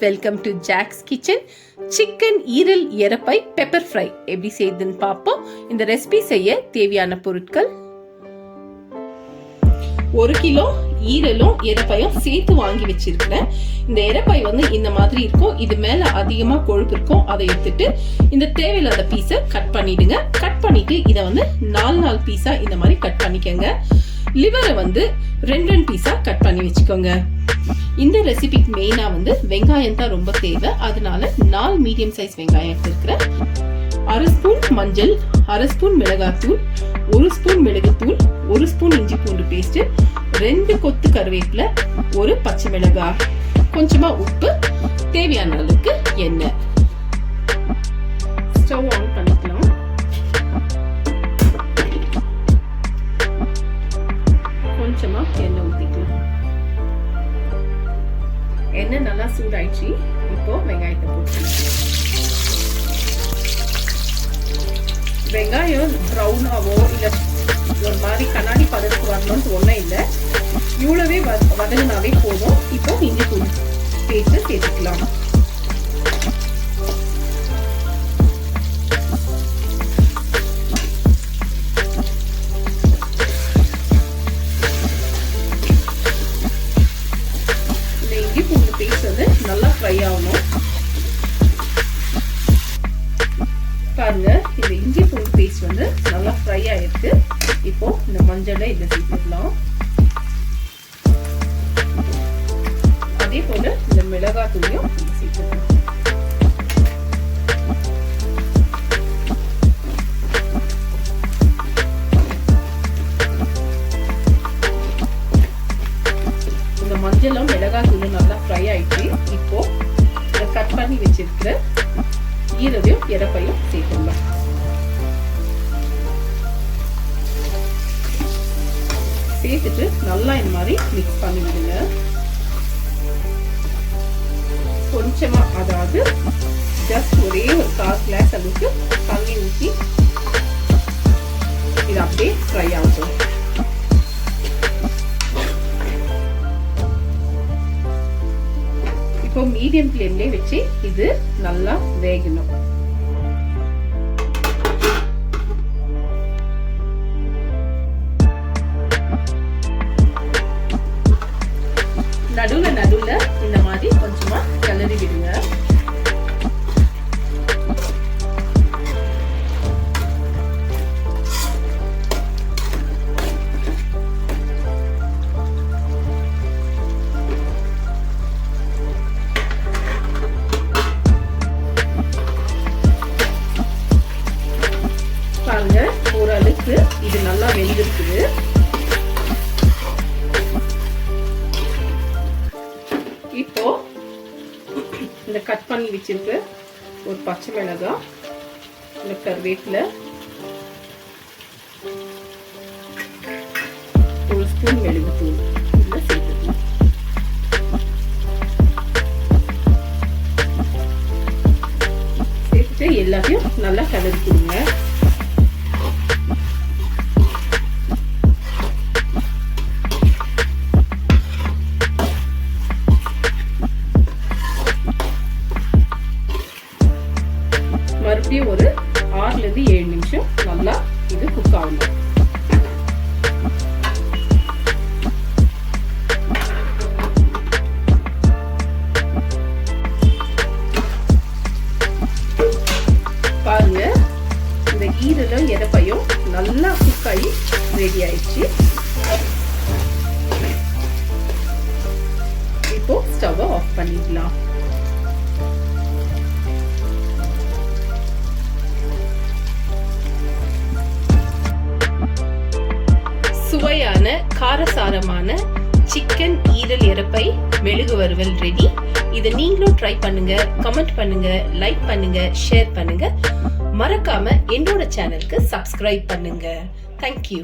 Welcome to Jack's kitchen. Chicken ஈரல் எரப்பை pepper fry எப்படி செய்யுதுன்னு பார்ப்போம். இந்த ரெசிபி செய்ய தேவையான பொருட்கள்: 1 கிலோ ஈரலும் எரப்பையும் சேர்த்து வாங்கி வச்சிருக்கிறேன். இந்த எரப்பை இந்த மாதிரி இருக்கும். இது மேல அதிகமா கொழுப்பு இருக்கும். அதை எடுத்துட்டு இந்த தேவையில்லாத பீஸை கட் பண்ணிடுங்க. கட் பண்ணிட்டு இதை 4 பீஸா இந்த மாதிரி கட் பண்ணிக்கோங்க. லிவரை 2 பீஸா கட் பண்ணி வச்சுக்கோங்க. இந்த ரெசிபிக்கு மெயினா வெங்காயம் தான் ரொம்ப தேவை. அதனால 4 மீடியம் சைஸ் வெங்காயம் எடுத்துக்கிறேன். 1/2 ஸ்பூன் மஞ்சள், 1/2 ஸ்பூன் மிளகாத்தூள், 1 ஸ்பூன் மிளகுத்தூள், 1 ஸ்பூன் இஞ்சி பூண்டு பேஸ்ட், 2 கொத்து கருவேப்பிலை, 1 பச்சை மிளகாய், கொஞ்சமா உப்பு, தேவையான அளவுக்கு எண்ணெய். ஸ்டவ் ஆன் பண்ணிக்கலாம். கொஞ்சமா எண்ணெய் ஊத்திக்கலாம். எண்ணெய் நல்லா சூடாயிடுச்சு. இப்போ வெங்காயத்தை போட்டுக்கலாம். வெங்காயம் ப்ரௌனாவோ இல்ல ஒரு மாதிரி கண்ணாடி பதத்துக்கு வரணும்னு ஒன்றும் இல்லை. இவ்வளவே வதங்கினாவே போதும். இப்போ இஞ்சி பூண்டு பேஸ்ட் சேர்த்துக்கலாம். இந்த இஞ்சி பூண்டு பேஸ்ட் நல்லா ஃப்ரை ஆகணும். பாருங்க, இந்த இஞ்சி பூண்டு பேஸ்ட் நல்லா ஃப்ரை ஆயிருக்கு. இப்போ இந்த மஞ்சளை இதை சேர்த்துக்கலாம். அதே போல இந்த மிளகாய் தூளையும் சேர்த்துக்கலாம். இந்த மஞ்சளும் மிளகாய் தூளும் நல்லா ஃப்ரை ஆயிடுச்சு. இப்போ இதை கட் பண்ணி வச்சிருக்கிற ஈரலையும் எரப்பையும் சேர்த்துக்கலாம். சேர்த்துட்டு நல்லா இந்த மாதிரி மிக்ஸ் பண்ணி விடுங்க. கொஞ்சமா, அதாவது ஜஸ்ட் ஒரே ஒரு 1/4 கிளாஸ் அளவுக்கு தண்ணி ஊற்றி இது அப்படியே ஃப்ரை ஆகும். இப்போ மீடியம் ஃப்ளேம்லயே வச்சு இது நல்லா வேகணும். நடுவுல இந்த மாதிரி கொஞ்சமா கிளறி விடுங்க. பாருங்க, ஓரளவுக்கு இது நல்லா வெந்திருக்குது. இப்போ இந்த கட் பண்ணி வச்சிருக்க ஒரு பச்சை மிளகாய், இந்த கருவேப்பிலை, 1 ஸ்பூன் மிளகுத்தூள் இதில் சேர்த்துக்கலாம். சேர்த்துட்டு எல்லாத்தையும் நல்லா கலரிக்கணுங்க. மறுபடியும் ஒரு 6 to 7 நிமிஷம் நல்லா இது குக் ஆகணும். பாருங்க, இந்த ஈரலும் எரப்பையும் நல்லா குக் ஆகி ரெடி ஆயிடுச்சு. இப்போ ஸ்டவ் ஆஃப் பண்ணிக்கலாம். சுவையான காரசாரமான சிக்கன் ஈரல் எரப்பை மெழுகு வறுவல் ரெடி. இதை நீங்களும் ட்ரை பண்ணுங்க, கமெண்ட் பண்ணுங்க, லைக் பண்ணுங்க, ஷேர் பண்ணுங்க. மறக்காம என்னோட சேனலுக்கு சப்ஸ்கிரைப் பண்ணுங்க. தேங்க்யூ.